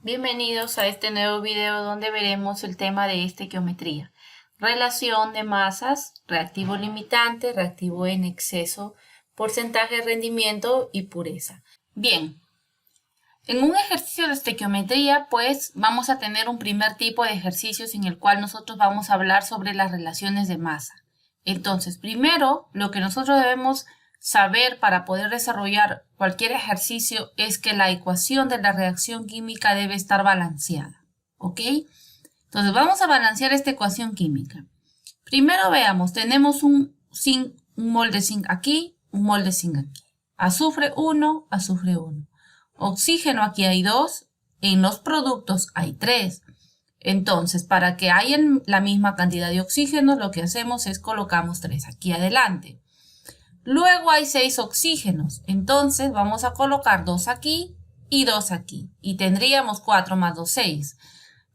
Bienvenidos a este nuevo video donde veremos el tema de estequiometría. Relación de masas, reactivo limitante, reactivo en exceso, porcentaje de rendimiento y pureza. Bien, en un ejercicio de estequiometría pues vamos a tener un primer tipo de ejercicios en el cual nosotros vamos a hablar sobre las relaciones de masa. Entonces, primero lo que nosotros debemos saber para poder desarrollar cualquier ejercicio es que la ecuación de la reacción química debe estar balanceada, ¿ok? Entonces vamos a balancear esta ecuación química. Primero veamos, tenemos un mol de zinc aquí, un mol de zinc aquí. Azufre 1, azufre 1. Oxígeno aquí hay 2, en los productos hay 3. Entonces, para que haya la misma cantidad de oxígeno, lo que hacemos es colocamos 3 aquí adelante. Luego hay 6 oxígenos, entonces vamos a colocar 2 aquí y 2 aquí. Y tendríamos 4 más 2, 6.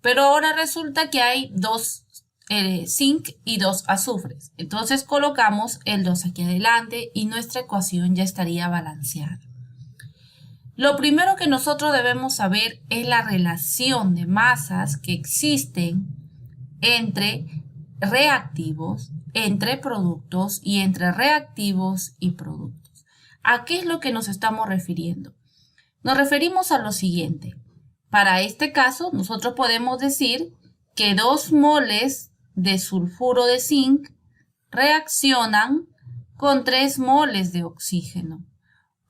Pero ahora resulta que hay 2 zinc y 2 azufres. Entonces colocamos el 2 aquí adelante y nuestra ecuación ya estaría balanceada. Lo primero que nosotros debemos saber es la relación de masas que existen entre reactivos, entre productos y entre reactivos y productos. ¿A qué es lo que nos estamos refiriendo? Nos referimos a lo siguiente. Para este caso, nosotros podemos decir que 2 moles de sulfuro de zinc reaccionan con 3 moles de oxígeno.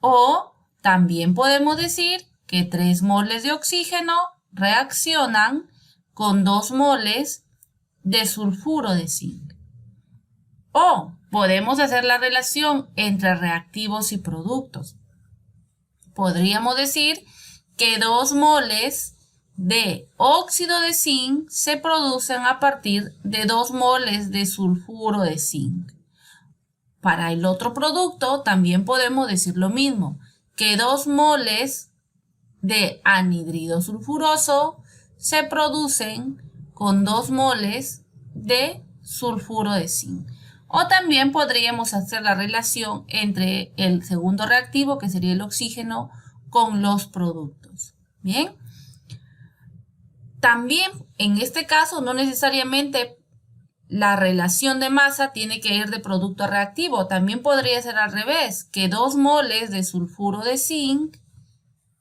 O también podemos decir que 3 moles de oxígeno reaccionan con 2 moles de sulfuro de zinc. O podemos hacer la relación entre reactivos y productos. Podríamos decir que 2 moles de óxido de zinc se producen a partir de 2 moles de sulfuro de zinc. Para el otro producto también podemos decir lo mismo, que 2 moles de anhidrido sulfuroso se producen con 2 moles de sulfuro de zinc. O también podríamos hacer la relación entre el segundo reactivo, que sería el oxígeno, con los productos. Bien. También en este caso no necesariamente la relación de masa tiene que ir de producto a reactivo. También podría ser al revés, que 2 moles de sulfuro de zinc,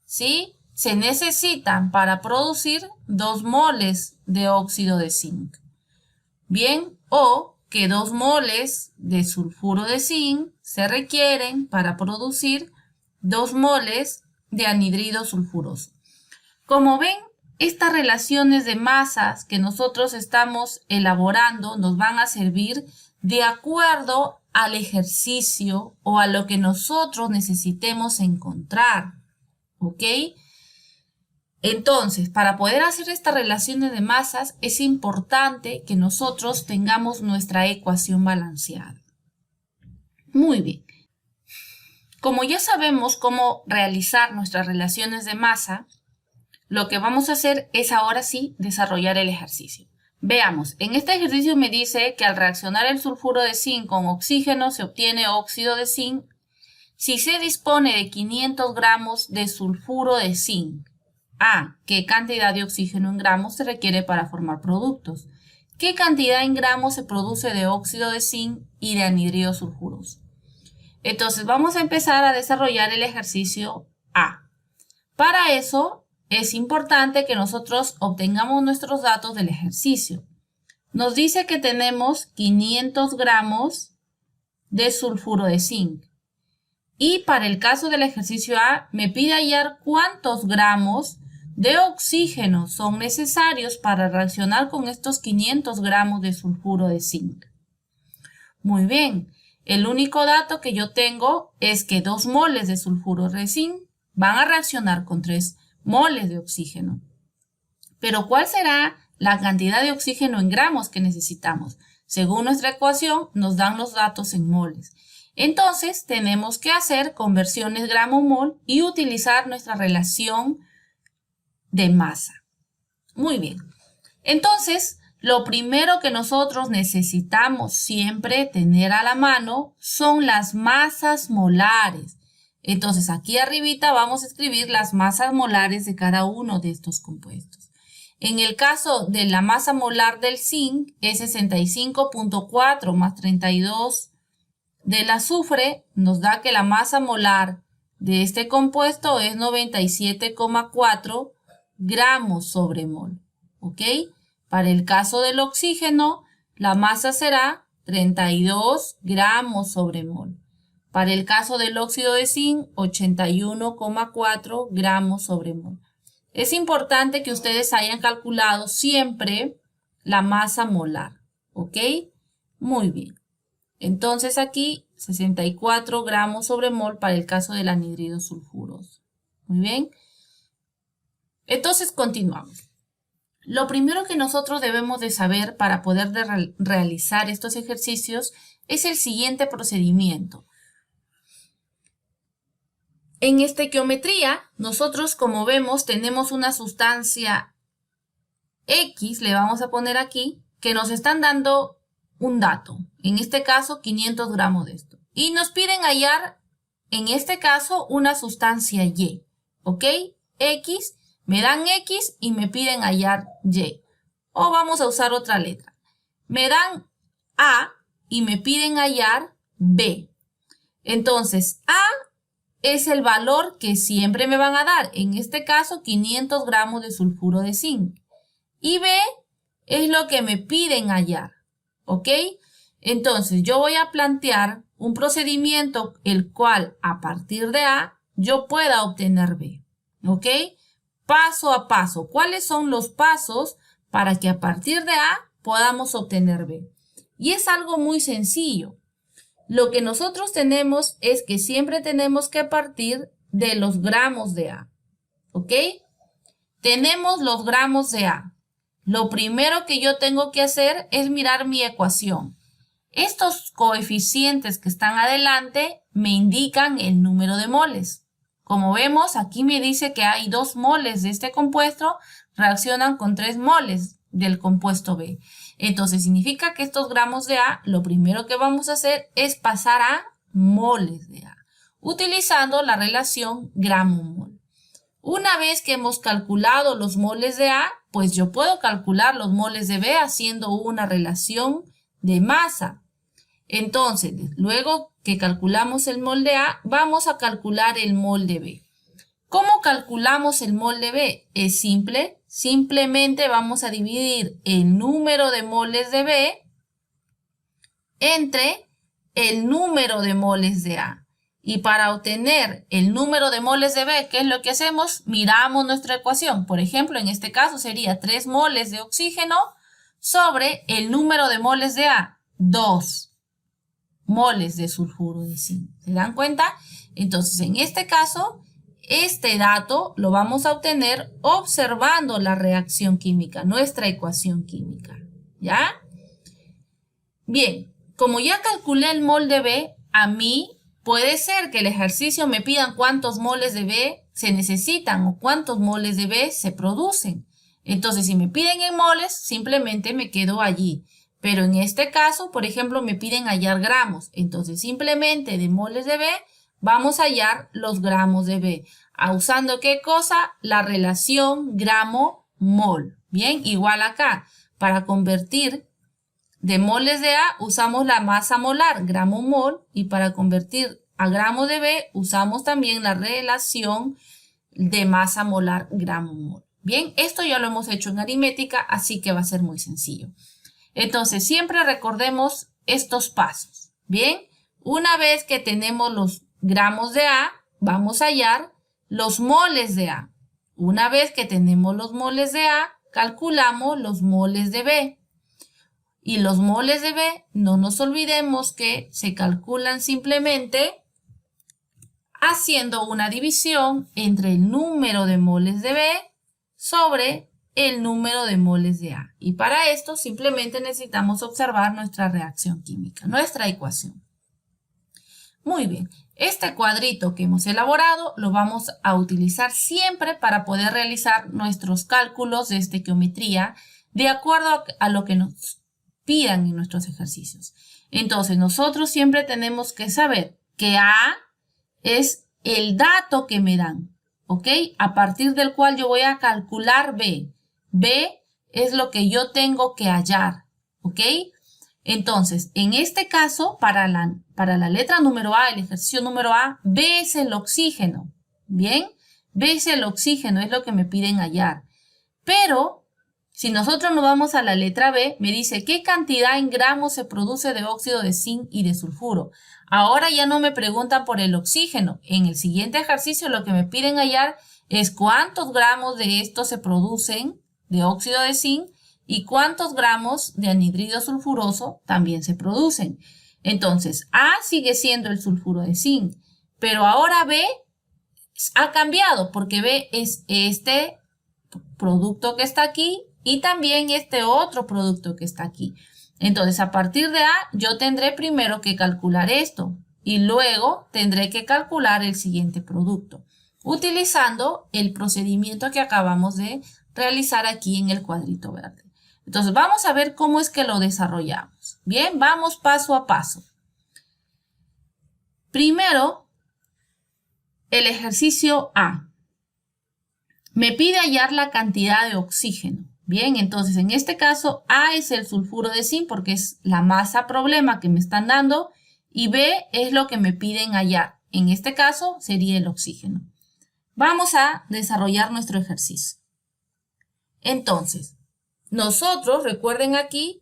¿sí?, se necesitan para producir 2 moles de óxido de zinc. Bien, o que 2 moles de sulfuro de zinc se requieren para producir 2 moles de anhidrido sulfuroso. Como ven, estas relaciones de masas que nosotros estamos elaborando nos van a servir de acuerdo al ejercicio o a lo que nosotros necesitemos encontrar, ¿ok? Entonces, para poder hacer estas relaciones de masas es importante que nosotros tengamos nuestra ecuación balanceada. Muy bien. Como ya sabemos cómo realizar nuestras relaciones de masa, lo que vamos a hacer es ahora sí desarrollar el ejercicio. Veamos, en este ejercicio me dice que al reaccionar el sulfuro de zinc con oxígeno se obtiene óxido de zinc si se dispone de 500 gramos de sulfuro de zinc. A. ¿Qué cantidad de oxígeno en gramos se requiere para formar productos? ¿Qué cantidad en gramos se produce de óxido de zinc y de anhidrido sulfuroso? Entonces vamos a empezar a desarrollar el ejercicio A. Para eso es importante que nosotros obtengamos nuestros datos del ejercicio. Nos dice que tenemos 500 gramos de sulfuro de zinc. Y para el caso del ejercicio A, me pide hallar cuántos gramos de oxígeno son necesarios para reaccionar con estos 500 gramos de sulfuro de zinc. Muy bien, el único dato que yo tengo es que 2 moles de sulfuro de zinc van a reaccionar con 3 moles de oxígeno. Pero ¿cuál será la cantidad de oxígeno en gramos que necesitamos? Según nuestra ecuación, nos dan los datos en moles. Entonces, tenemos que hacer conversiones gramo-mol y utilizar nuestra relación de masa. Muy bien. Entonces, lo primero que nosotros necesitamos siempre tener a la mano son las masas molares. Entonces aquí arribita vamos a escribir las masas molares de cada uno de estos compuestos. En el caso de la masa molar del zinc es 65.4 más 32 del azufre, nos da que la masa molar de este compuesto es 97,4 gramos sobre mol. ¿Ok? Para el caso del oxígeno, la masa será 32 gramos sobre mol. Para el caso del óxido de zinc, 81,4 gramos sobre mol. Es importante que ustedes hayan calculado siempre la masa molar. ¿Ok? Muy bien. Entonces aquí 64 gramos sobre mol para el caso del anhídrido sulfuroso. Muy bien. Entonces continuamos. Lo primero que nosotros debemos de saber para poder realizar estos ejercicios es el siguiente procedimiento. En estequiometría, nosotros como vemos tenemos una sustancia X, le vamos a poner aquí, que nos están dando un dato. En este caso 500 gramos de esto. Y nos piden hallar, en este caso, una sustancia Y. ¿Ok? X. Me dan X y me piden hallar Y. O vamos a usar otra letra. Me dan A y me piden hallar B. Entonces, A es el valor que siempre me van a dar. En este caso, 500 gramos de sulfuro de zinc. Y B es lo que me piden hallar. ¿Ok? Entonces, yo voy a plantear un procedimiento el cual, a partir de A, yo pueda obtener B. ¿Ok? Paso a paso. ¿Cuáles son los pasos para que a partir de A podamos obtener B? Y es algo muy sencillo. Lo que nosotros tenemos es que siempre tenemos que partir de los gramos de A. ¿Ok? Tenemos los gramos de A. Lo primero que yo tengo que hacer es mirar mi ecuación. Estos coeficientes que están adelante me indican el número de moles. Como vemos, aquí me dice que hay 2 moles de este compuesto, reaccionan con 3 moles del compuesto B. Entonces significa que estos gramos de A, lo primero que vamos a hacer es pasar a moles de A, utilizando la relación gramo-mol. Una vez que hemos calculado los moles de A, pues yo puedo calcular los moles de B haciendo una relación de masa. Entonces, luego que calculamos el mol de A, vamos a calcular el mol de B. ¿Cómo calculamos el mol de B? Es simple. Simplemente vamos a dividir el número de moles de B entre el número de moles de A. Y para obtener el número de moles de B, ¿qué es lo que hacemos? Miramos nuestra ecuación. Por ejemplo, en este caso sería 3 moles de oxígeno sobre el número de moles de A, 2 moles de sulfuro de zinc. ¿Se dan cuenta? Entonces, en este caso, este dato lo vamos a obtener observando la reacción química, nuestra ecuación química. ¿Ya? Bien, como ya calculé el mol de B, a mí puede ser que el ejercicio me pidan cuántos moles de B se necesitan o cuántos moles de B se producen. Entonces, si me piden en moles, simplemente me quedo allí. Pero en este caso, por ejemplo, me piden hallar gramos. Entonces, simplemente de moles de B, vamos a hallar los gramos de B. ¿Usando qué cosa? La relación gramo-mol. Bien, igual acá. Para convertir de moles de A, usamos la masa molar, gramo-mol. Y para convertir a gramos de B, usamos también la relación de masa molar, gramo-mol. Bien, esto ya lo hemos hecho en aritmética, así que va a ser muy sencillo. Entonces, siempre recordemos estos pasos. Bien, una vez que tenemos los gramos de A, vamos a hallar los moles de A. Una vez que tenemos los moles de A, calculamos los moles de B. Y los moles de B, no nos olvidemos que se calculan simplemente haciendo una división entre el número de moles de B sobre el número de moles de A. Y para esto simplemente necesitamos observar nuestra reacción química, nuestra ecuación. Muy bien, este cuadrito que hemos elaborado lo vamos a utilizar siempre para poder realizar nuestros cálculos de estequiometría de acuerdo a lo que nos pidan en nuestros ejercicios. Entonces nosotros siempre tenemos que saber que A es el dato que me dan, ¿ok? A partir del cual yo voy a calcular B. B es lo que yo tengo que hallar, ¿ok? Entonces, en este caso, para la letra número A, el ejercicio número A, B es el oxígeno, ¿bien? B es el oxígeno, es lo que me piden hallar. Pero, si nosotros nos vamos a la letra B, me dice qué cantidad en gramos se produce de óxido de zinc y de sulfuro. Ahora ya no me preguntan por el oxígeno. En el siguiente ejercicio lo que me piden hallar es cuántos gramos de esto se producen de óxido de zinc y cuántos gramos de anhidrido sulfuroso también se producen. Entonces, A sigue siendo el sulfuro de zinc, pero ahora B ha cambiado porque B es este producto que está aquí y también este otro producto que está aquí. Entonces, a partir de A, yo tendré primero que calcular esto y luego tendré que calcular el siguiente producto, utilizando el procedimiento que acabamos de realizar aquí en el cuadrito verde. Entonces, vamos a ver cómo es que lo desarrollamos. Bien, vamos paso a paso. Primero, el ejercicio A. Me pide hallar la cantidad de oxígeno. Bien, entonces en este caso A es el sulfuro de zinc porque es la masa problema que me están dando y B es lo que me piden hallar. En este caso sería el oxígeno. Vamos a desarrollar nuestro ejercicio. Entonces, nosotros, recuerden aquí,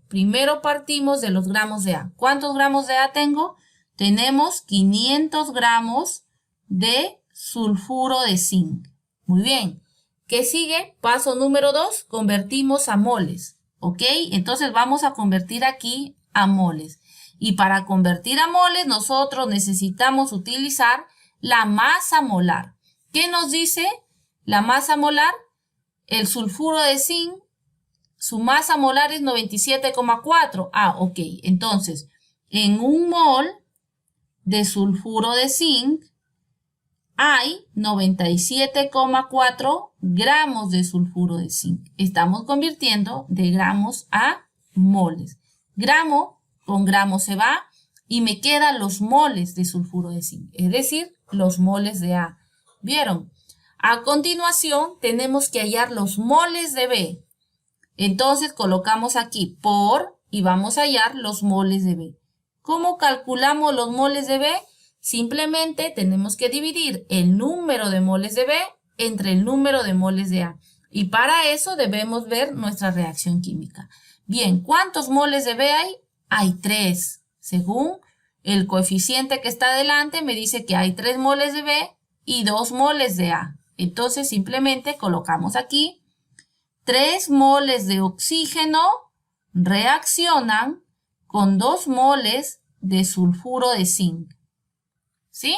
primero partimos de los gramos de A. ¿Cuántos gramos de A tengo? Tenemos 500 gramos de sulfuro de zinc. Muy bien. ¿Qué sigue? Paso número 2, convertimos a moles. ¿Ok? Entonces vamos a convertir aquí a moles. Y para convertir a moles nosotros necesitamos utilizar la masa molar. ¿Qué nos dice la masa molar? El sulfuro de zinc, su masa molar es 97,4. Ah, ok. Entonces, en un mol de sulfuro de zinc hay 97,4 gramos de sulfuro de zinc. Estamos convirtiendo de gramos a moles. Gramo con gramo se va y me quedan los moles de sulfuro de zinc, es decir, los moles de A. ¿Vieron? A continuación tenemos que hallar los moles de B. Entonces colocamos aquí por y vamos a hallar los moles de B. ¿Cómo calculamos los moles de B? Simplemente tenemos que dividir el número de moles de B entre el número de moles de A. Y para eso debemos ver nuestra reacción química. Bien, ¿cuántos moles de B hay? Hay 3. Según el coeficiente que está adelante me dice que hay 3 moles de B y 2 moles de A. Entonces simplemente colocamos aquí 3 moles de oxígeno reaccionan con 2 moles de sulfuro de zinc. ¿Sí?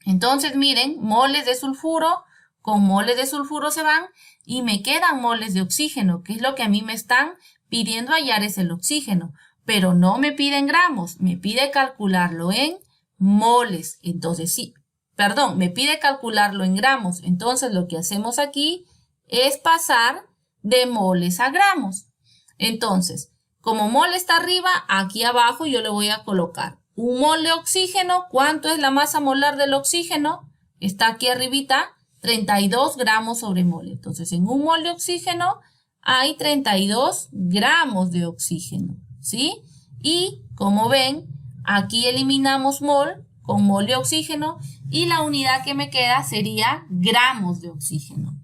Entonces miren, moles de sulfuro con moles de sulfuro se van y me quedan moles de oxígeno, que es lo que a mí me están pidiendo hallar es el oxígeno. Pero no me piden gramos, me pide calcularlo en moles. Entonces sí, perdón, me pide calcularlo en gramos. Entonces lo que hacemos aquí es pasar de moles a gramos. Entonces, como mol está arriba, aquí abajo yo le voy a colocar un mol de oxígeno. ¿Cuánto es la masa molar del oxígeno? Está aquí arribita, 32 gramos sobre mol. Entonces, en un mol de oxígeno hay 32 gramos de oxígeno, ¿sí? Y, como ven, aquí eliminamos mol con mol de oxígeno y la unidad que me queda sería gramos de oxígeno.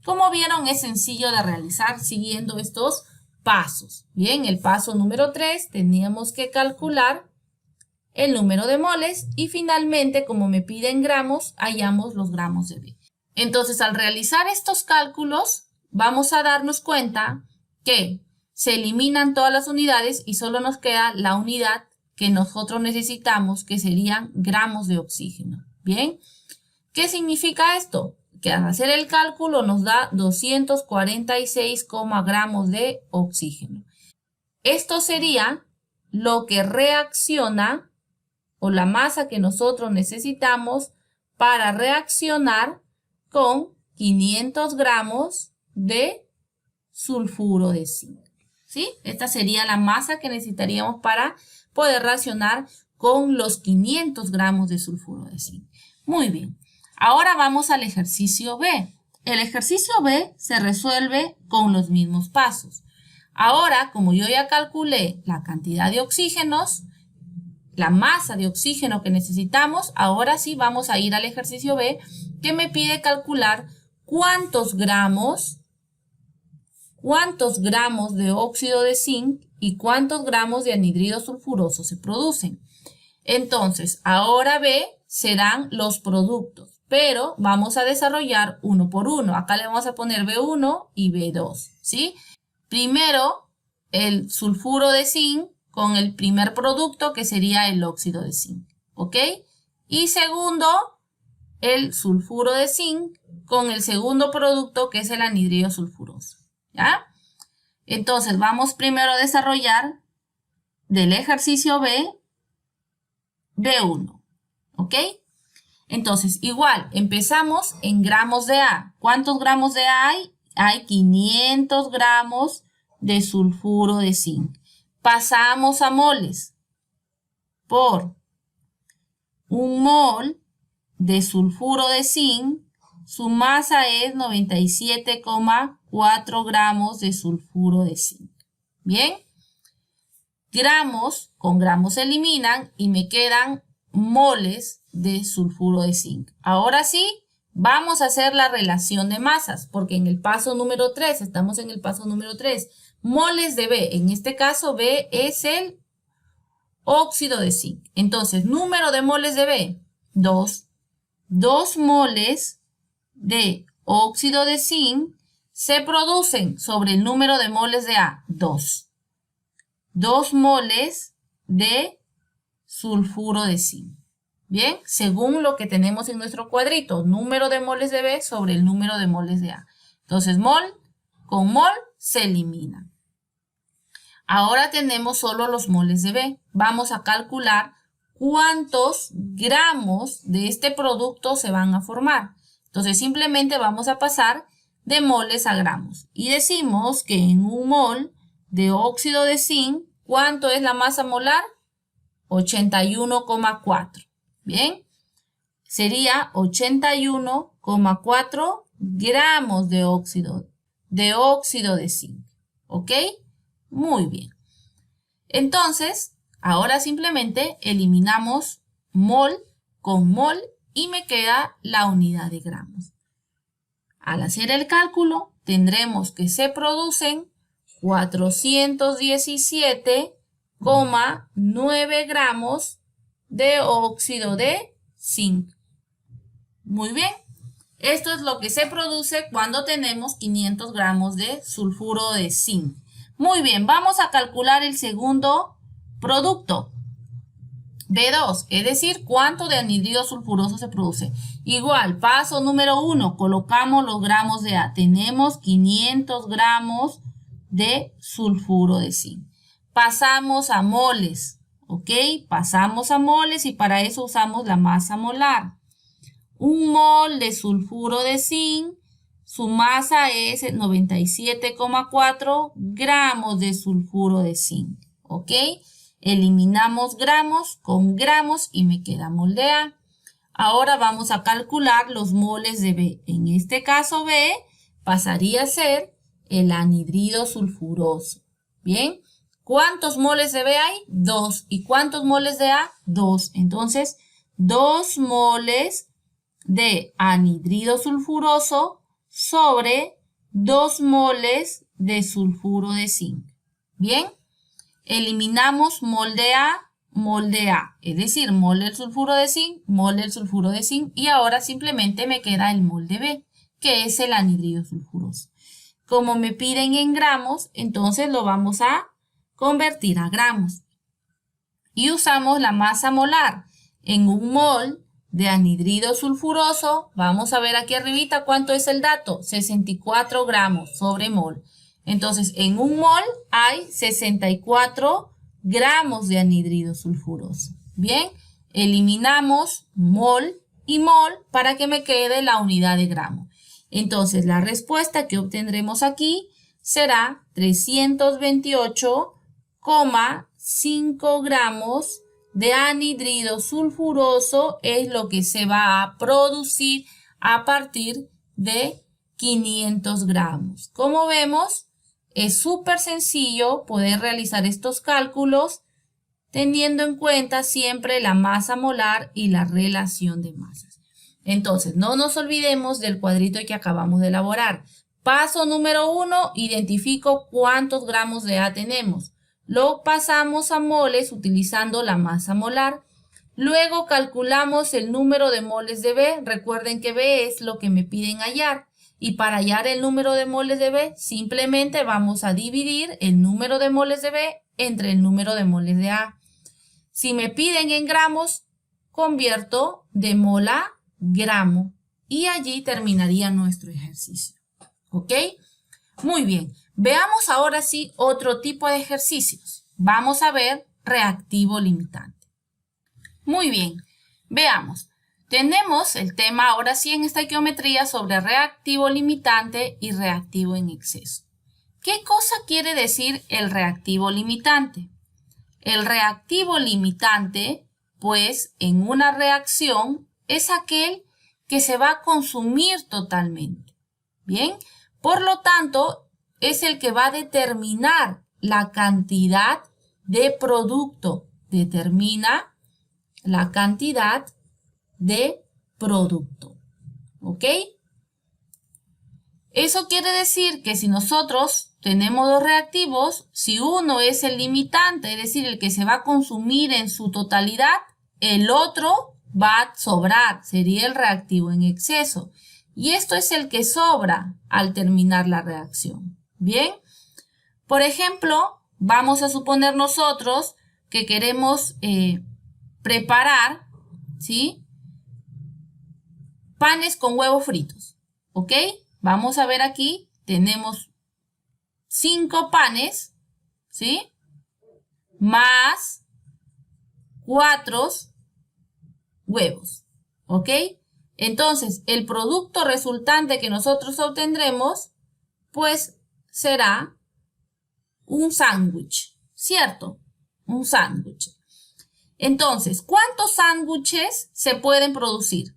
Como vieron, es sencillo de realizar siguiendo estos pasos. Bien, el paso número 3, teníamos que calcular el número de moles y finalmente, como me piden gramos, hallamos los gramos de B. Entonces, al realizar estos cálculos, vamos a darnos cuenta que se eliminan todas las unidades y solo nos queda la unidad que nosotros necesitamos, que serían gramos de oxígeno. Bien, ¿qué significa esto? Que al hacer el cálculo nos da 246 gramos de oxígeno. Esto sería lo que reacciona o la masa que nosotros necesitamos para reaccionar con 500 gramos de sulfuro de zinc. ¿Sí? Esta sería la masa que necesitaríamos para poder reaccionar con los 500 gramos de sulfuro de zinc. Muy bien. Ahora vamos al ejercicio B. El ejercicio B se resuelve con los mismos pasos. Ahora, como yo ya calculé la cantidad de oxígenos, la masa de oxígeno que necesitamos, ahora sí vamos a ir al ejercicio B, que me pide calcular cuántos gramos de óxido de zinc y cuántos gramos de anhidrido sulfuroso se producen. Entonces, ahora B serán los productos, pero vamos a desarrollar uno por uno. Acá le vamos a poner B1 y B2, ¿sí? Primero, el sulfuro de zinc con el primer producto, que sería el óxido de zinc, ¿ok? Y segundo, el sulfuro de zinc con el segundo producto, que es el anhidrido sulfuroso, ¿ya? Entonces, vamos primero a desarrollar del ejercicio B, B1, ¿ok? Entonces, igual, empezamos en gramos de A. ¿Cuántos gramos de A hay? Hay 500 gramos de sulfuro de zinc. Pasamos a moles. Por un mol de sulfuro de zinc, su masa es 97,4 gramos de sulfuro de zinc. Bien. Gramos, con gramos se eliminan y me quedan moles de sulfuro de zinc. Ahora sí, vamos a hacer la relación de masas, porque en el paso número 3, estamos en el paso número 3. Moles de B, en este caso B es el óxido de zinc. Entonces, número de moles de B, 2. 2 moles de óxido de zinc se producen sobre el número de moles de A, 2. 2 moles de sulfuro de zinc. Bien, según lo que tenemos en nuestro cuadrito, número de moles de B sobre el número de moles de A. Entonces, mol con mol se eliminan. Ahora tenemos solo los moles de B. Vamos a calcular cuántos gramos de este producto se van a formar. Entonces, simplemente vamos a pasar de moles a gramos. Y decimos que en un mol de óxido de zinc, ¿cuánto es la masa molar? 81,4. Bien, sería 81,4 gramos de óxido de zinc. ¿Ok? Muy bien. Entonces, ahora simplemente eliminamos mol con mol y me queda la unidad de gramos. Al hacer el cálculo, tendremos que se producen 417,9 gramos de óxido de zinc. Muy bien. Esto es lo que se produce cuando tenemos 500 gramos de sulfuro de zinc. Muy bien, vamos a calcular el segundo producto. B2, es decir, cuánto de anhidrido sulfuroso se produce. Igual, paso número 1, colocamos los gramos de A. Tenemos 500 gramos de sulfuro de zinc. Pasamos a moles, ¿ok? Pasamos a moles y para eso usamos la masa molar. Un mol de sulfuro de zinc, su masa es 97,4 gramos de sulfuro de zinc, ¿ok? Eliminamos gramos con gramos y me queda mol de A. Ahora vamos a calcular los moles de B. En este caso B pasaría a ser el anhidrido sulfuroso. Bien, ¿cuántos moles de B hay? 2. ¿Y cuántos moles de A? 2. Entonces, 2 moles de anhidrido sulfuroso sobre 2 moles de sulfuro de zinc. Bien, eliminamos mol de A, es decir, mol del sulfuro de zinc, mol del sulfuro de zinc, y ahora simplemente me queda el mol de B, que es el anhidrido sulfuroso. Como me piden en gramos, entonces lo vamos a convertir a gramos. Y usamos la masa molar. En un mol de anhidrido sulfuroso, vamos a ver aquí arribita cuánto es el dato, 64 gramos sobre mol. Entonces, en un mol hay 64 gramos de anhidrido sulfuroso. Bien, eliminamos mol y mol para que me quede la unidad de gramo. Entonces, la respuesta que obtendremos aquí será 328,5 gramos de anhidrido sulfuroso es lo que se va a producir a partir de 500 gramos. Como vemos, es súper sencillo poder realizar estos cálculos teniendo en cuenta siempre la masa molar y la relación de masas. Entonces, no nos olvidemos del cuadrito que acabamos de elaborar. Paso número 1, identifico cuántos gramos de A tenemos. Lo pasamos a moles utilizando la masa molar. Luego calculamos el número de moles de B. Recuerden que B es lo que me piden hallar. Y para hallar el número de moles de B, simplemente vamos a dividir el número de moles de B entre el número de moles de A. Si me piden en gramos, convierto de mol a gramo. Y allí terminaría nuestro ejercicio. ¿Ok? Muy bien. Veamos ahora sí otro tipo de ejercicios. Vamos a ver reactivo limitante. Muy bien. Veamos. Tenemos el tema ahora sí en estequiometría sobre reactivo limitante y reactivo en exceso. ¿Qué cosa quiere decir el reactivo limitante? El reactivo limitante, pues, en una reacción es aquel que se va a consumir totalmente. Bien, por lo tanto, es el que va a determinar la cantidad de producto. Determina la cantidad de producto. ¿Ok? Eso quiere decir que si nosotros tenemos dos reactivos, si uno es el limitante, es decir, el que se va a consumir en su totalidad, el otro va a sobrar, sería el reactivo en exceso. Y esto es el que sobra al terminar la reacción. Bien, por ejemplo, vamos a suponer nosotros que queremos preparar, ¿sí?, panes con huevos fritos. ¿Ok? Vamos a ver aquí, tenemos 5 panes, ¿sí?, más 4 huevos. ¿Ok? Entonces, el producto resultante que nosotros obtendremos, pues, será un sándwich, ¿cierto? Un sándwich. Entonces, ¿cuántos sándwiches se pueden producir?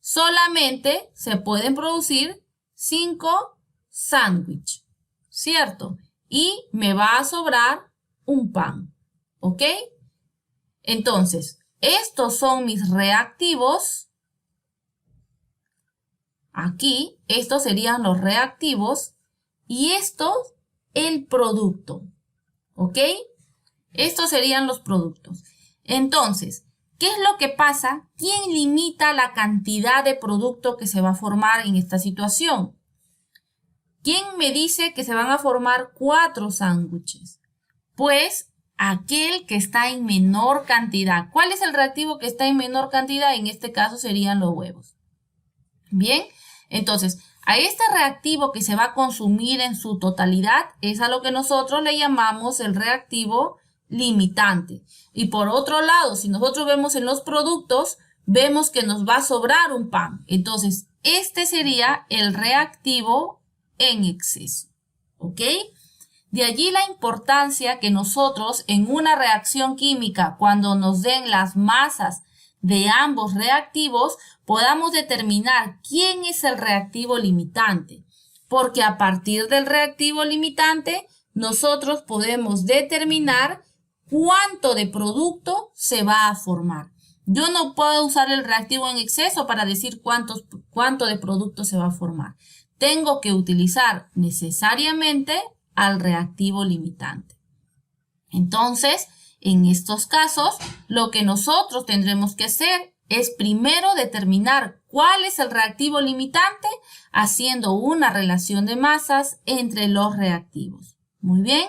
Solamente se pueden producir 5 sándwiches, ¿cierto? Y me va a sobrar un pan, ¿ok? Entonces, estos son mis reactivos. Aquí, estos serían los reactivos y esto el producto, ¿ok? Estos serían los productos. Entonces, ¿qué es lo que pasa? ¿Quién limita la cantidad de producto que se va a formar en esta situación? ¿Quién me dice que se van a formar 4 sándwiches? Pues aquel que está en menor cantidad. ¿Cuál es el reactivo que está en menor cantidad? En este caso serían los huevos. Bien, entonces a este reactivo que se va a consumir en su totalidad es a lo que nosotros le llamamos el reactivo limitante. Y por otro lado, si nosotros vemos en los productos, vemos que nos va a sobrar un pan. Entonces, este sería el reactivo en exceso. ¿Ok? De allí la importancia que nosotros en una reacción química, cuando nos den las masas de ambos reactivos, podamos determinar quién es el reactivo limitante. Porque a partir del reactivo limitante, nosotros podemos determinar cuánto de producto se va a formar. Yo no puedo usar el reactivo en exceso para decir cuánto de producto se va a formar. Tengo que utilizar necesariamente al reactivo limitante. Entonces, en estos casos, lo que nosotros tendremos que hacer es primero determinar cuál es el reactivo limitante haciendo una relación de masas entre los reactivos. Muy bien.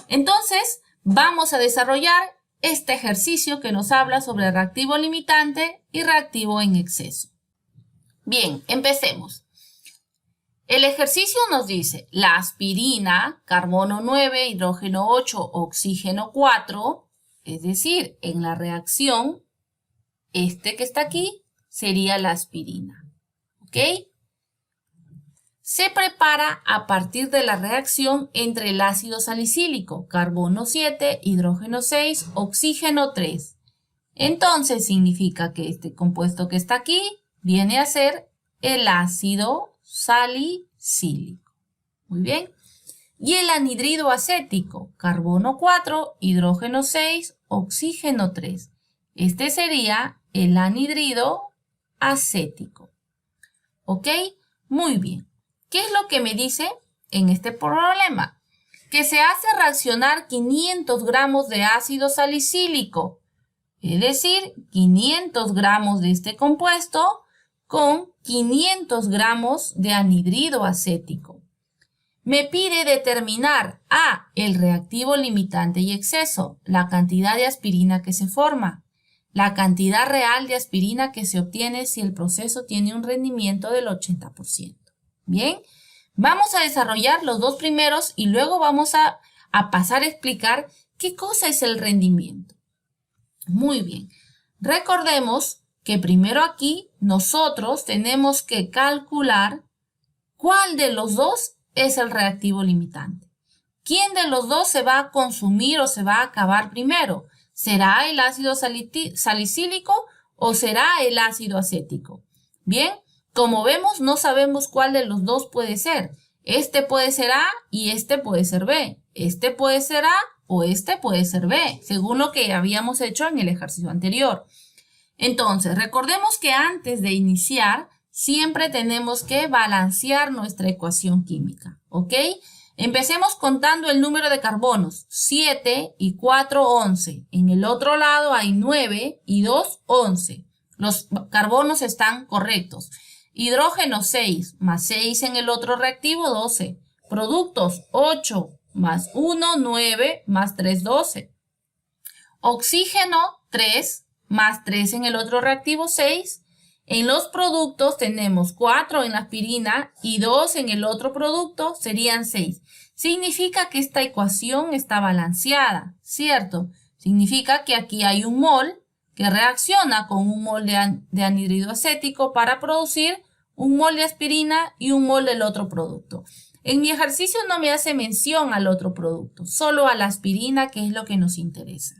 Entonces, vamos a desarrollar este ejercicio que nos habla sobre reactivo limitante y reactivo en exceso. Bien, empecemos. El ejercicio nos dice la aspirina, carbono 9, hidrógeno 8, oxígeno 4, es decir, en la reacción, este que está aquí sería la aspirina. ¿Ok? Se prepara a partir de la reacción entre el ácido salicílico, carbono 7, hidrógeno 6, oxígeno 3. Entonces significa que este compuesto que está aquí viene a ser el ácido salicílico. Muy bien. Y el anhidrido acético, carbono 4, hidrógeno 6, oxígeno 3. Este sería el anhidrido acético. ¿Ok? Muy bien. ¿Qué es lo que me dice en este problema? Que se hace reaccionar 500 gramos de ácido salicílico, es decir, 500 gramos de este compuesto con 500 gramos de anhidrido acético. Me pide determinar A, el reactivo limitante y exceso, la cantidad de aspirina que se forma, la cantidad real de aspirina que se obtiene si el proceso tiene un rendimiento del 80%. Bien, vamos a desarrollar los dos primeros y luego vamos a pasar a explicar qué cosa es el rendimiento. Muy bien, recordemos que primero aquí nosotros tenemos que calcular cuál de los dos es el reactivo limitante. ¿Quién de los dos se va a consumir o se va a acabar primero? ¿Será el ácido salicílico o será el ácido acético? Bien, como vemos, no sabemos cuál de los dos puede ser. Este puede ser A y este puede ser B. Este puede ser A o este puede ser B, según lo que habíamos hecho en el ejercicio anterior. Entonces, recordemos que antes de iniciar, siempre tenemos que balancear nuestra ecuación química, ¿ok? Empecemos contando el número de carbonos, 7 y 4, 11. En el otro lado hay 9 y 2, 11. Los carbonos están correctos. Hidrógeno 6 más 6 en el otro reactivo, 12. Productos 8 más 1, 9 más 3, 12. Oxígeno 3 más 3 en el otro reactivo, 6. En los productos tenemos 4 en la aspirina y 2 en el otro producto, serían 6. Significa que esta ecuación está balanceada, ¿cierto? Significa que aquí hay un mol que reacciona con un mol de anhidrido acético para producir un mol de aspirina y un mol del otro producto. En mi ejercicio no me hace mención al otro producto, solo a la aspirina, que es lo que nos interesa.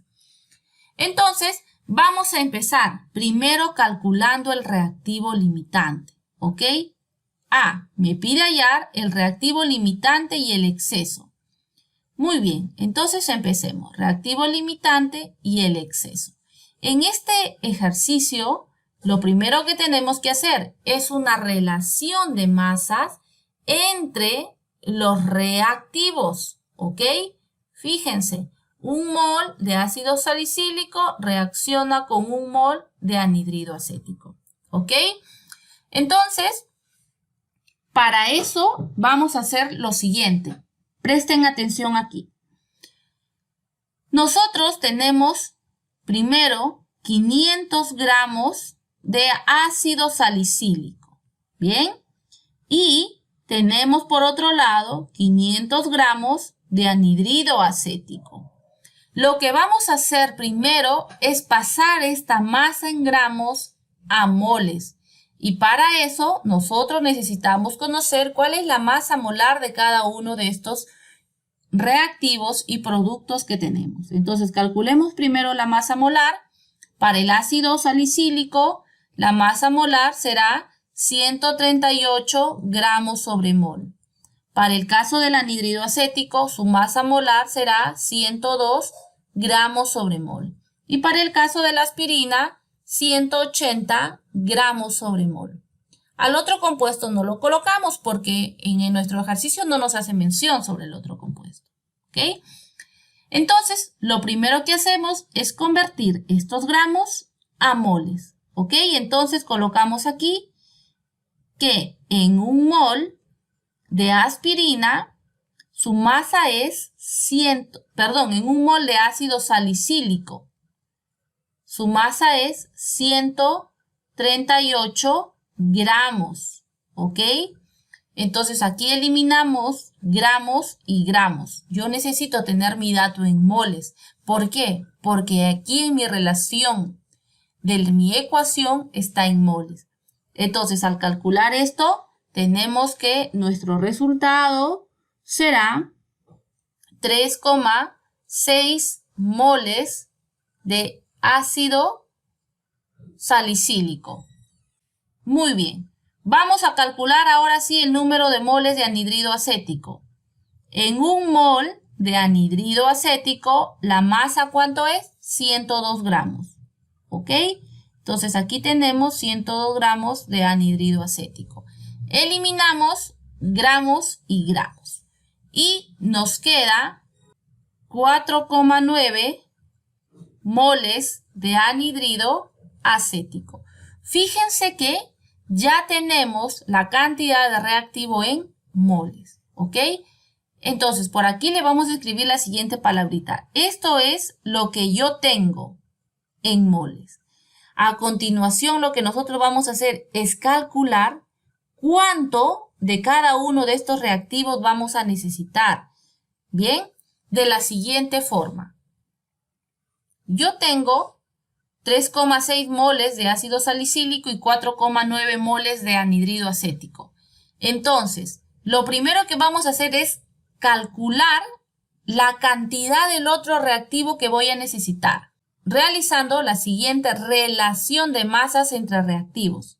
Entonces, vamos a empezar primero calculando el reactivo limitante, ¿ok? A, me pide hallar el reactivo limitante y el exceso. Muy bien, entonces empecemos. Reactivo limitante y el exceso. En este ejercicio, lo primero que tenemos que hacer es una relación de masas entre los reactivos, ¿ok? Fíjense. Un mol de ácido salicílico reacciona con un mol de anhidrido acético. ¿Ok? Entonces, para eso vamos a hacer lo siguiente. Presten atención aquí. Nosotros tenemos primero 500 gramos de ácido salicílico. ¿Bien? Y tenemos por otro lado 500 gramos de anhidrido acético. Lo que vamos a hacer primero es pasar esta masa en gramos a moles. Y para eso nosotros necesitamos conocer cuál es la masa molar de cada uno de estos reactivos y productos que tenemos. Entonces calculemos primero la masa molar. Para el ácido salicílico, la masa molar será 138 gramos sobre mol. Para el caso del anhidrido acético, su masa molar será 102 gramos sobre mol. Y para el caso de la aspirina, 180 gramos sobre mol. Al otro compuesto no lo colocamos porque en nuestro ejercicio no nos hace mención sobre el otro compuesto. ¿Ok? Entonces, lo primero que hacemos es convertir estos gramos a moles. ¿Ok? Entonces colocamos aquí que en un mol de aspirina, su masa es en un mol de ácido salicílico, su masa es 138 gramos, ¿ok? Entonces aquí eliminamos gramos y gramos. Yo necesito tener mi dato en moles. ¿Por qué? Porque aquí en mi relación de mi ecuación está en moles. Entonces al calcular esto, tenemos que nuestro resultado será 3,6 moles de ácido salicílico. Muy bien. Vamos a calcular ahora sí el número de moles de anhidrido acético. En un mol de anhidrido acético, la masa, ¿cuánto es? 102 gramos. ¿Ok? Entonces aquí tenemos 102 gramos de anhidrido acético. Eliminamos gramos y gramos. Y nos queda 4,9 moles de anhidrido acético. Fíjense que ya tenemos la cantidad de reactivo en moles. ¿Ok? Entonces, por aquí le vamos a escribir la siguiente palabrita. Esto es lo que yo tengo en moles. A continuación, lo que nosotros vamos a hacer es calcular cuánto de cada uno de estos reactivos vamos a necesitar. Bien, de la siguiente forma. Yo tengo 3,6 moles de ácido salicílico y 4,9 moles de anhidrido acético. Entonces, lo primero que vamos a hacer es calcular la cantidad del otro reactivo que voy a necesitar, realizando la siguiente relación de masas entre reactivos.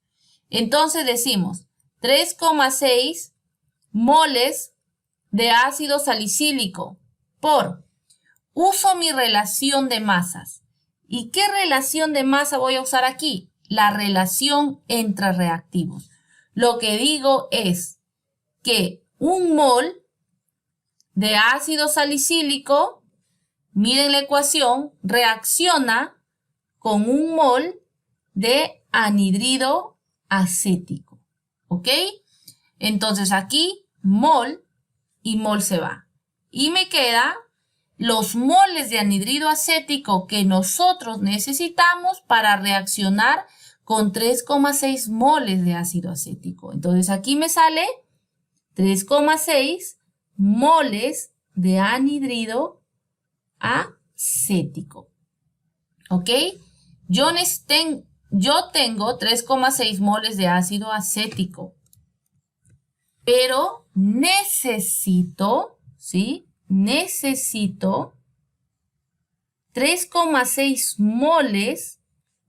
Entonces decimos 3,6 moles de ácido salicílico por, uso mi relación de masas. ¿Y qué relación de masa voy a usar aquí? La relación entre reactivos. Lo que digo es que un mol de ácido salicílico, miren la ecuación, reacciona con un mol de anhidrido acético. ¿Ok? Entonces aquí mol y mol se va. Y me queda los moles de anhidrido acético que nosotros necesitamos para reaccionar con 3,6 moles de ácido acético. Entonces aquí me sale 3,6 moles de anhidrido acético. ¿Ok? Yo tengo 3,6 moles de ácido acético, pero necesito, ¿sí? Necesito 3,6 moles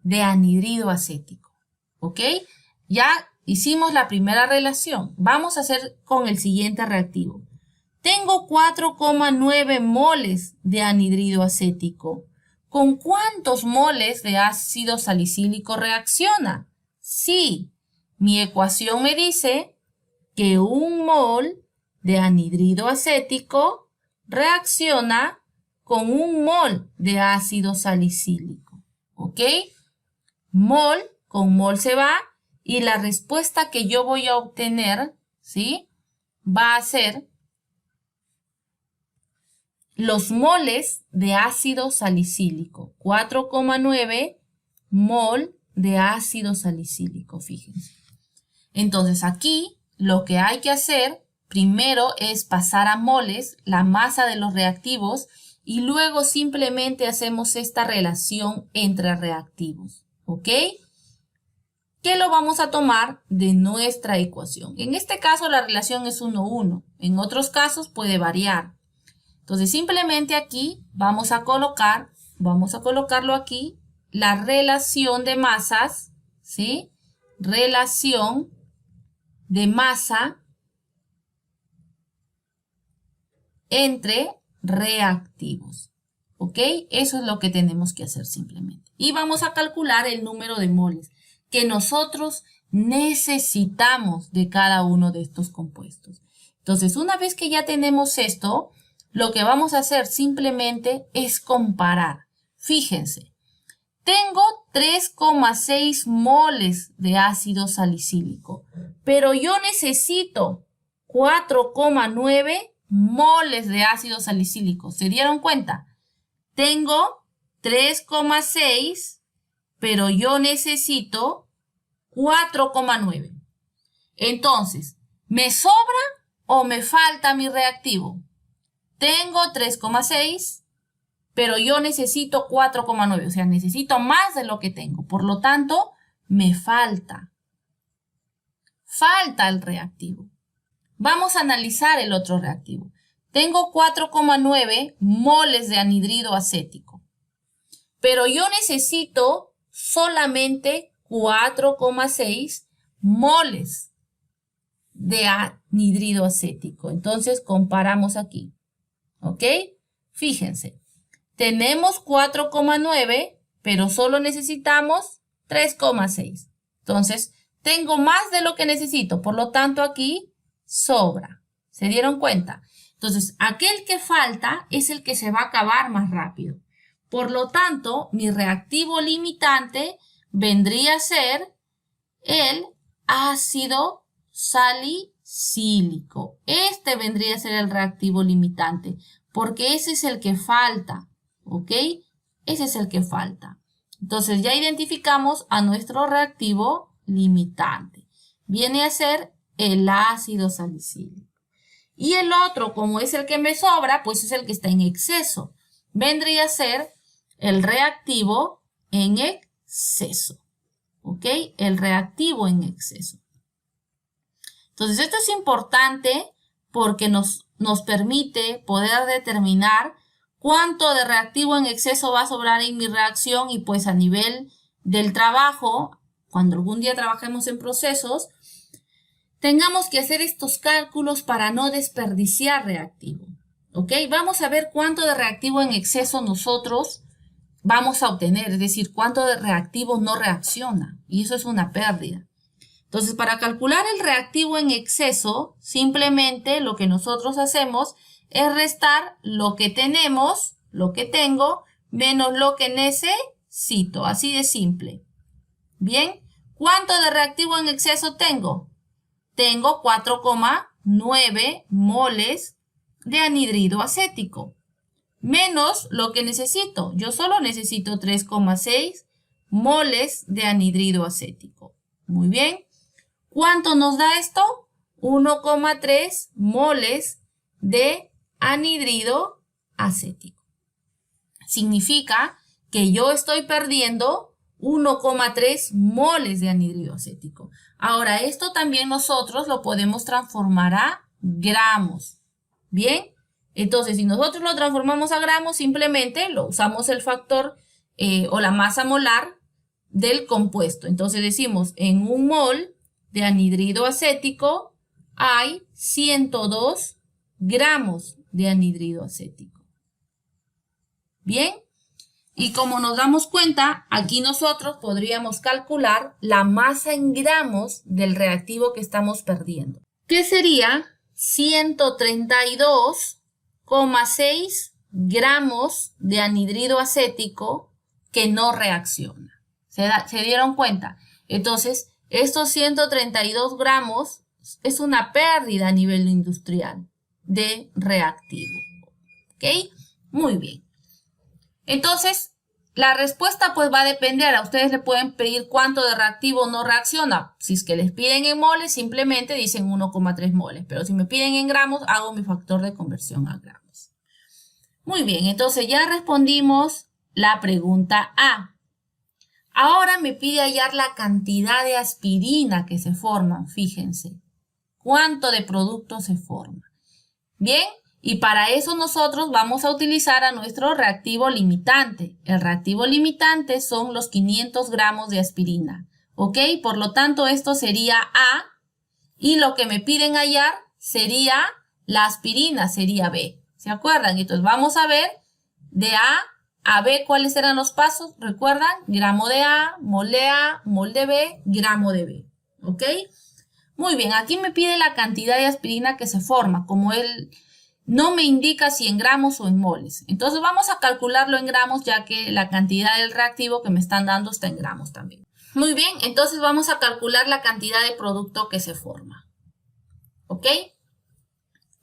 de anhidrido acético. ¿Ok? Ya hicimos la primera relación. Vamos a hacer con el siguiente reactivo. Tengo 4,9 moles de anhidrido acético. ¿Con cuántos moles de ácido salicílico reacciona? Sí, mi ecuación me dice que un mol de anhidrido acético reacciona con un mol de ácido salicílico. ¿Ok? Mol con mol se va y la respuesta que yo voy a obtener, ¿sí? Va a ser los moles de ácido salicílico. 4,9 mol de ácido salicílico, fíjense. Entonces aquí lo que hay que hacer primero es pasar a moles la masa de los reactivos y luego simplemente hacemos esta relación entre reactivos. ¿Ok? ¿Qué lo vamos a tomar de nuestra ecuación? En este caso la relación es 1:1. En otros casos puede variar. Entonces simplemente aquí vamos a colocarlo aquí, la relación de masas, ¿sí? Relación de masa entre reactivos. ¿Ok? Eso es lo que tenemos que hacer simplemente. Y vamos a calcular el número de moles que nosotros necesitamos de cada uno de estos compuestos. Entonces, una vez que ya tenemos esto, lo que vamos a hacer simplemente es comparar. Fíjense, tengo 3,6 moles de ácido salicílico, pero yo necesito 4,9 moles de ácido salicílico. ¿Se dieron cuenta? Tengo 3,6, pero yo necesito 4,9. Entonces, ¿me sobra o me falta mi reactivo? Tengo 3,6, pero yo necesito 4,9, o sea, necesito más de lo que tengo. Por lo tanto, me falta. Falta el reactivo. Vamos a analizar el otro reactivo. Tengo 4,9 moles de anhidrido acético, pero yo necesito solamente 4,6 moles de anhidrido acético. Entonces comparamos aquí. ¿Ok? Fíjense, tenemos 4,9, pero solo necesitamos 3,6. Entonces, tengo más de lo que necesito, por lo tanto aquí sobra. ¿Se dieron cuenta? Entonces, aquel que falta es el que se va a acabar más rápido. Por lo tanto, mi reactivo limitante vendría a ser el ácido salicílico. Este vendría a ser el reactivo limitante, porque ese es el que falta, ¿ok? Ese es el que falta. Entonces ya identificamos a nuestro reactivo limitante. Viene a ser el ácido salicílico. Y el otro, como es el que me sobra, pues es el que está en exceso. Vendría a ser el reactivo en exceso. ¿Ok? El reactivo en exceso. Entonces, esto es importante porque nos permite poder determinar cuánto de reactivo en exceso va a sobrar en mi reacción y pues a nivel del trabajo, cuando algún día trabajemos en procesos, tengamos que hacer estos cálculos para no desperdiciar reactivo. ¿Ok? Vamos a ver cuánto de reactivo en exceso nosotros vamos a obtener, es decir, cuánto de reactivo no reacciona, y eso es una pérdida. Entonces, para calcular el reactivo en exceso, simplemente lo que nosotros hacemos es restar lo que tenemos, lo que tengo, menos lo que necesito, así de simple. Bien, ¿cuánto de reactivo en exceso tengo? Tengo 4,9 moles de anhidrido acético. Menos lo que necesito. Yo solo necesito 3,6 moles de anhidrido acético. Muy bien. ¿Cuánto nos da esto? 1,3 moles de anhidrido acético. Significa que yo estoy perdiendo 1,3 moles de anhidrido acético. Ahora, esto también nosotros lo podemos transformar a gramos. ¿Bien? Entonces, si nosotros lo transformamos a gramos, simplemente lo usamos el factor o la masa molar del compuesto. Entonces decimos, en un mol de anhidrido acético hay 102 gramos de anhidrido acético. ¿Bien? Y como nos damos cuenta, aquí nosotros podríamos calcular la masa en gramos del reactivo que estamos perdiendo, que sería 132,6 gramos de anhidrido acético que no reacciona. ¿Se dieron cuenta? Entonces, estos 132 gramos es una pérdida a nivel industrial de reactivo. ¿Ok? Muy bien. Entonces, la respuesta pues va a depender. A ustedes le pueden pedir cuánto de reactivo no reacciona. Si es que les piden en moles, simplemente dicen 1,3 moles. Pero si me piden en gramos, hago mi factor de conversión a gramos. Muy bien, entonces ya respondimos la pregunta A. Ahora me pide hallar la cantidad de aspirina que se forma. Fíjense, cuánto de producto se forma. Bien. Y para eso nosotros vamos a utilizar a nuestro reactivo limitante. El reactivo limitante son los 500 gramos de aspirina. ¿Ok? Por lo tanto, esto sería A. Y lo que me piden hallar sería la aspirina, sería B. ¿Se acuerdan? Entonces vamos a ver de A B cuáles eran los pasos. ¿Recuerdan? Gramo de A, mol de B, gramo de B. ¿Ok? Muy bien, aquí me pide la cantidad de aspirina que se forma. Como él no me indica si en gramos o en moles. Entonces vamos a calcularlo en gramos ya que la cantidad del reactivo que me están dando está en gramos también. Muy bien, entonces vamos a calcular la cantidad de producto que se forma. ¿Ok?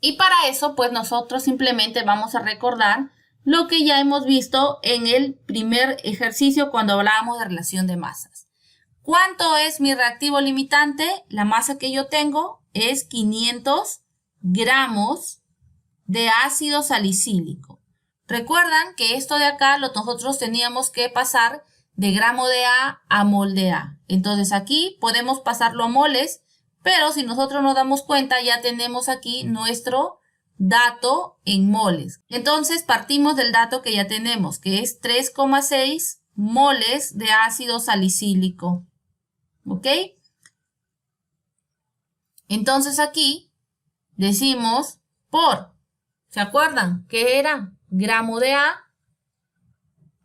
Y para eso pues nosotros simplemente vamos a recordar lo que ya hemos visto en el primer ejercicio cuando hablábamos de relación de masas. ¿Cuánto es mi reactivo limitante? La masa que yo tengo es 500 gramos de ácido salicílico. Recuerdan que esto de acá nosotros teníamos que pasar de gramo de A a mol de A. Entonces aquí podemos pasarlo a moles, pero si nosotros nos damos cuenta ya tenemos aquí nuestro dato en moles. Entonces partimos del dato que ya tenemos, que es 3,6 moles de ácido salicílico. ¿Ok? Entonces aquí decimos por, ¿se acuerdan? ¿Qué era? Gramo de A.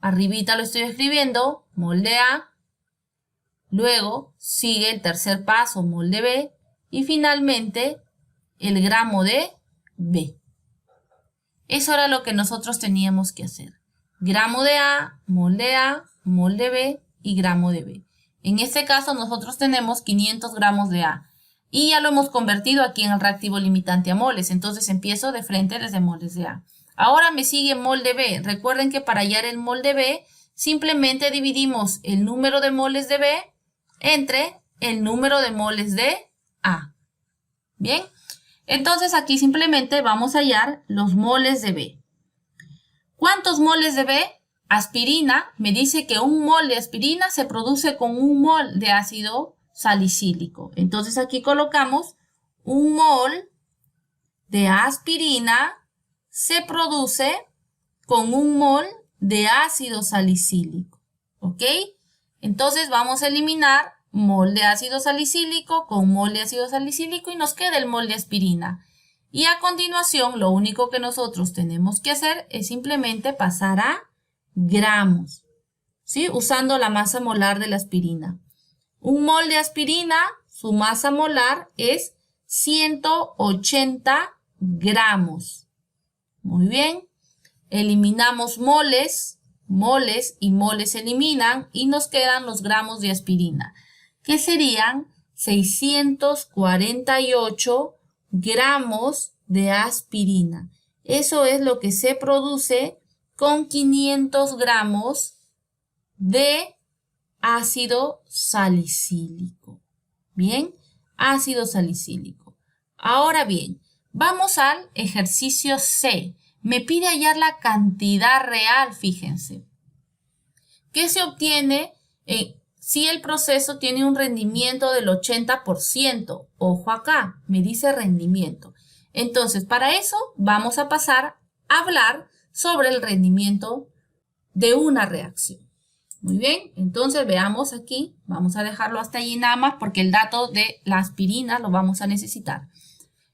Arribita lo estoy escribiendo, mol de A. Luego sigue el tercer paso, mol de B. Y finalmente el gramo de B. Eso era lo que nosotros teníamos que hacer. Gramo de A, mol de B y gramo de B. En este caso nosotros tenemos 500 gramos de A. Y ya lo hemos convertido aquí en el reactivo limitante a moles. Entonces empiezo de frente desde moles de A. Ahora me sigue mol de B. Recuerden que para hallar el mol de B, simplemente dividimos el número de moles de B entre el número de moles de A. Bien. Entonces aquí simplemente vamos a hallar los moles de B. ¿Cuántos moles de B? Aspirina me dice que un mol de aspirina se produce con un mol de ácido salicílico. Entonces aquí colocamos un mol de aspirina se produce con un mol de ácido salicílico. ¿Ok? Entonces vamos a eliminar mol de ácido salicílico con mol de ácido salicílico y nos queda el mol de aspirina. Y a continuación lo único que nosotros tenemos que hacer es simplemente pasar a gramos, ¿sí? Usando la masa molar de la aspirina. Un mol de aspirina, su masa molar es 180 gramos. Muy bien. Eliminamos moles, moles y moles se eliminan y nos quedan los gramos de aspirina, que serían 648 gramos de aspirina. Eso es lo que se produce con 500 gramos de ácido salicílico. Bien, ácido salicílico. Ahora bien, vamos al ejercicio C. Me pide hallar la cantidad real, fíjense. ¿Qué se obtiene si el proceso tiene un rendimiento del 80%? Ojo acá, me dice rendimiento. Entonces, para eso vamos a pasar a hablar sobre el rendimiento de una reacción. Muy bien, entonces veamos aquí, vamos a dejarlo hasta allí nada más porque el dato de la aspirina lo vamos a necesitar.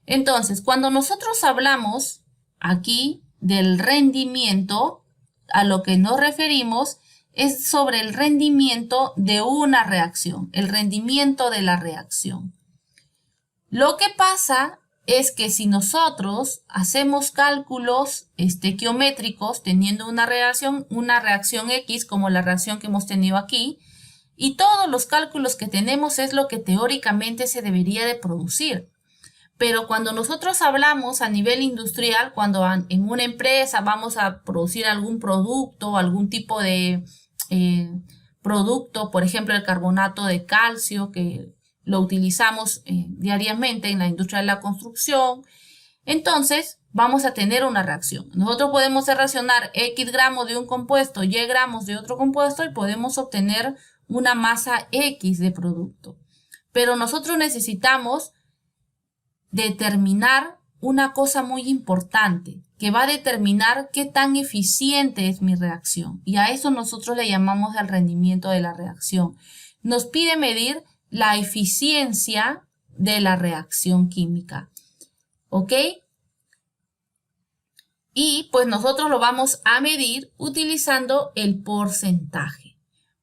Entonces, cuando nosotros hablamos aquí del rendimiento, a lo que nos referimos es sobre el rendimiento de una reacción, el rendimiento de la reacción. Lo que pasa es que si nosotros hacemos cálculos estequiométricos teniendo una reacción X como la reacción que hemos tenido aquí, y todos los cálculos que tenemos es lo que teóricamente se debería de producir. Pero cuando nosotros hablamos a nivel industrial, cuando en una empresa vamos a producir algún producto, algún tipo de producto, por ejemplo el carbonato de calcio que lo utilizamos diariamente en la industria de la construcción, entonces vamos a tener una reacción. Nosotros podemos reaccionar X gramos de un compuesto, Y gramos de otro compuesto y podemos obtener una masa X de producto. Pero nosotros necesitamos determinar una cosa muy importante que va a determinar qué tan eficiente es mi reacción, y a eso nosotros le llamamos el rendimiento de la reacción. Nos pide medir la eficiencia de la reacción química, ¿ok? Y pues nosotros lo vamos a medir utilizando el porcentaje.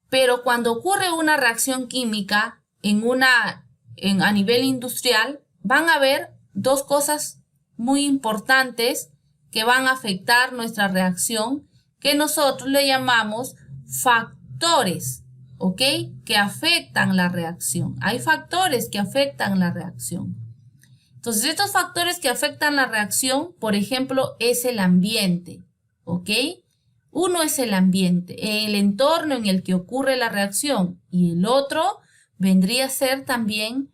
Pero cuando ocurre una reacción química a nivel industrial, van a haber dos cosas muy importantes que van a afectar nuestra reacción, que nosotros le llamamos factores, ¿ok? Que afectan la reacción. Hay factores que afectan la reacción. Entonces, estos factores que afectan la reacción, por ejemplo, es el ambiente, ¿ok? Uno es el ambiente, el entorno en el que ocurre la reacción, y el otro vendría a ser también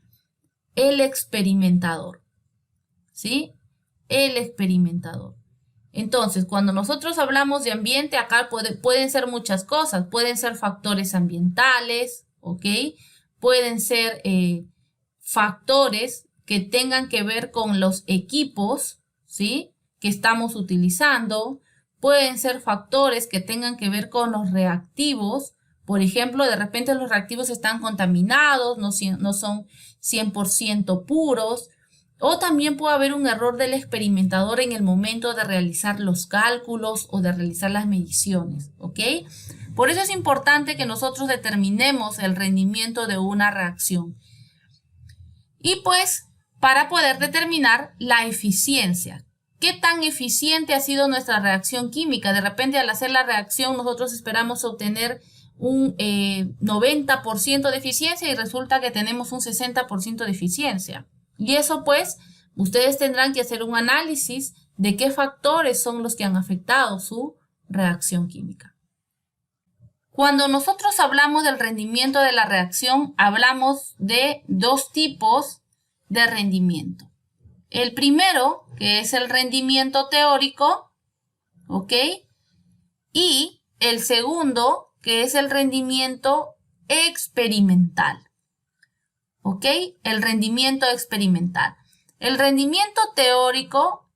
el experimentador, ¿sí? El experimentador. Entonces, cuando nosotros hablamos de ambiente, acá pueden ser muchas cosas. Pueden ser factores ambientales, ¿ok? Pueden ser factores que tengan que ver con los equipos, ¿sí? Que estamos utilizando. pueden ser factores que tengan que ver con los reactivos. Por ejemplo, de repente los reactivos están contaminados, no son 100% puros. O también puede haber un error del experimentador en el momento de realizar los cálculos o de realizar las mediciones, ¿ok? Por eso es importante que nosotros determinemos el rendimiento de una reacción. Y pues, para poder determinar la eficiencia. ¿Qué tan eficiente ha sido nuestra reacción química? De repente, al hacer la reacción, nosotros esperamos obtener un 90% de eficiencia y resulta que tenemos un 60% de eficiencia. Y eso pues, ustedes tendrán que hacer un análisis de qué factores son los que han afectado su reacción química. Cuando nosotros hablamos del rendimiento de la reacción, hablamos de dos tipos de rendimiento. El primero, que es el rendimiento teórico, ¿ok? Y el segundo, que es el rendimiento experimental. ¿Ok? El rendimiento experimental. El rendimiento teórico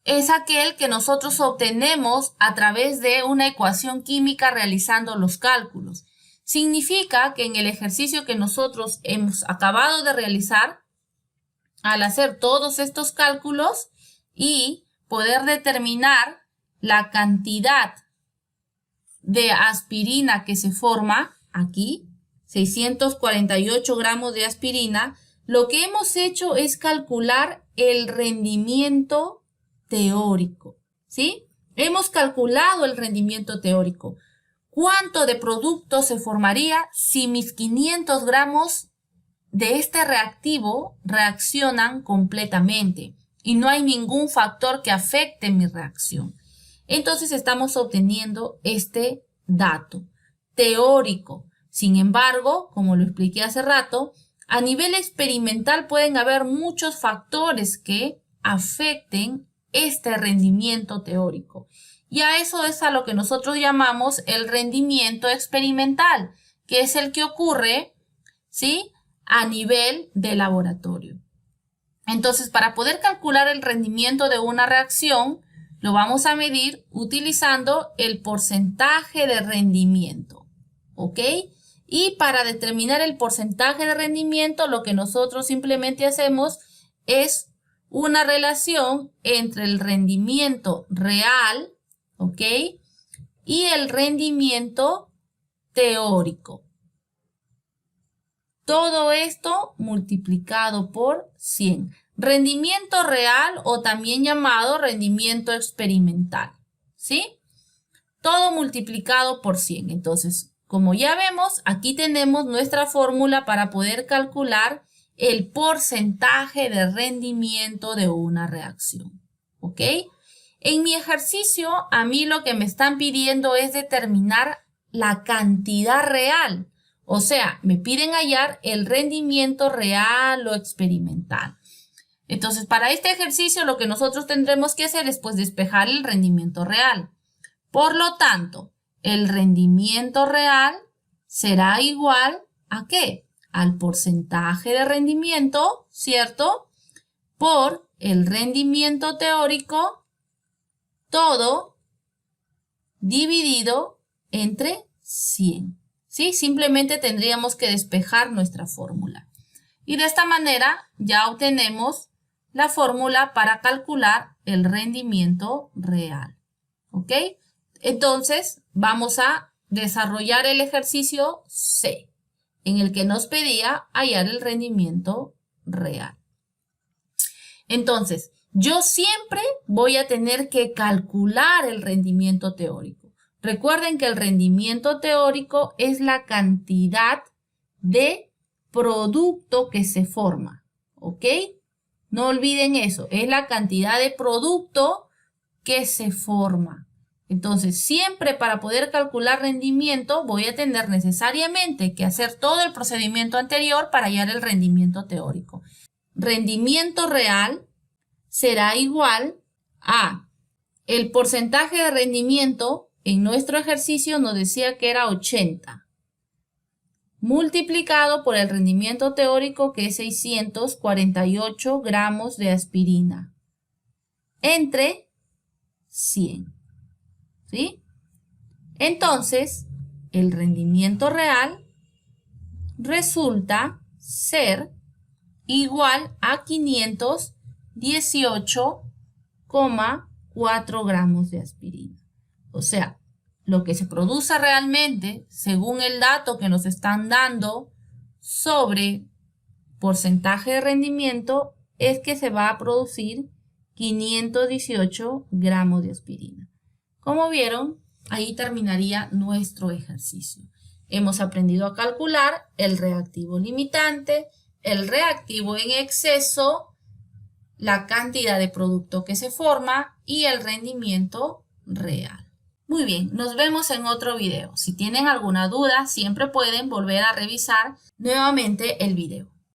es aquel que nosotros obtenemos a través de una ecuación química realizando los cálculos. Significa que en el ejercicio que nosotros hemos acabado de realizar, al hacer todos estos cálculos y poder determinar la cantidad de aspirina que se forma aquí, 648 gramos de aspirina, lo que hemos hecho es calcular el rendimiento teórico, ¿sí? Hemos calculado el rendimiento teórico. ¿Cuánto de producto se formaría si mis 500 gramos de este reactivo reaccionan completamente y no hay ningún factor que afecte mi reacción? Entonces estamos obteniendo este dato teórico. Sin embargo, como lo expliqué hace rato, a nivel experimental pueden haber muchos factores que afecten este rendimiento teórico. Y a eso es a lo que nosotros llamamos el rendimiento experimental, que es el que ocurre, ¿sí?, a nivel de laboratorio. Entonces, para poder calcular el rendimiento de una reacción, lo vamos a medir utilizando el porcentaje de rendimiento, ¿ok? Y para determinar el porcentaje de rendimiento, lo que nosotros simplemente hacemos es una relación entre el rendimiento real, ¿ok?, y el rendimiento teórico. Todo esto multiplicado por 100. Rendimiento real o también llamado rendimiento experimental, ¿sí? Todo multiplicado por 100. Entonces, como ya vemos, aquí tenemos nuestra fórmula para poder calcular el porcentaje de rendimiento de una reacción, ¿ok? En mi ejercicio, a mí lo que me están pidiendo es determinar la cantidad real. O sea, me piden hallar el rendimiento real o experimental. Entonces, para este ejercicio lo que nosotros tendremos que hacer es pues despejar el rendimiento real. Por lo tanto, el rendimiento real será igual ¿a qué? Al porcentaje de rendimiento, ¿cierto?, por el rendimiento teórico, todo dividido entre 100. ¿Sí? Simplemente tendríamos que despejar nuestra fórmula. Y de esta manera ya obtenemos la fórmula para calcular el rendimiento real. ¿Ok? Entonces, vamos a desarrollar el ejercicio C, en el que nos pedía hallar el rendimiento real. Entonces, yo siempre voy a tener que calcular el rendimiento teórico. Recuerden que el rendimiento teórico es la cantidad de producto que se forma, ¿ok? No olviden eso, es la cantidad de producto que se forma. Entonces, siempre para poder calcular rendimiento voy a tener necesariamente que hacer todo el procedimiento anterior para hallar el rendimiento teórico. Rendimiento real será igual a el porcentaje de rendimiento. En nuestro ejercicio nos decía que era 80, multiplicado por el rendimiento teórico, que es 648 gramos de aspirina, entre 100. ¿Sí? Entonces, el rendimiento real resulta ser igual a 518,4 gramos de aspirina. O sea, lo que se produce realmente, según el dato que nos están dando sobre porcentaje de rendimiento, es que se va a producir 518 gramos de aspirina. Como vieron, ahí terminaría nuestro ejercicio. Hemos aprendido a calcular el reactivo limitante, el reactivo en exceso, la cantidad de producto que se forma y el rendimiento real. Muy bien, nos vemos en otro video. Si tienen alguna duda, siempre pueden volver a revisar nuevamente el video.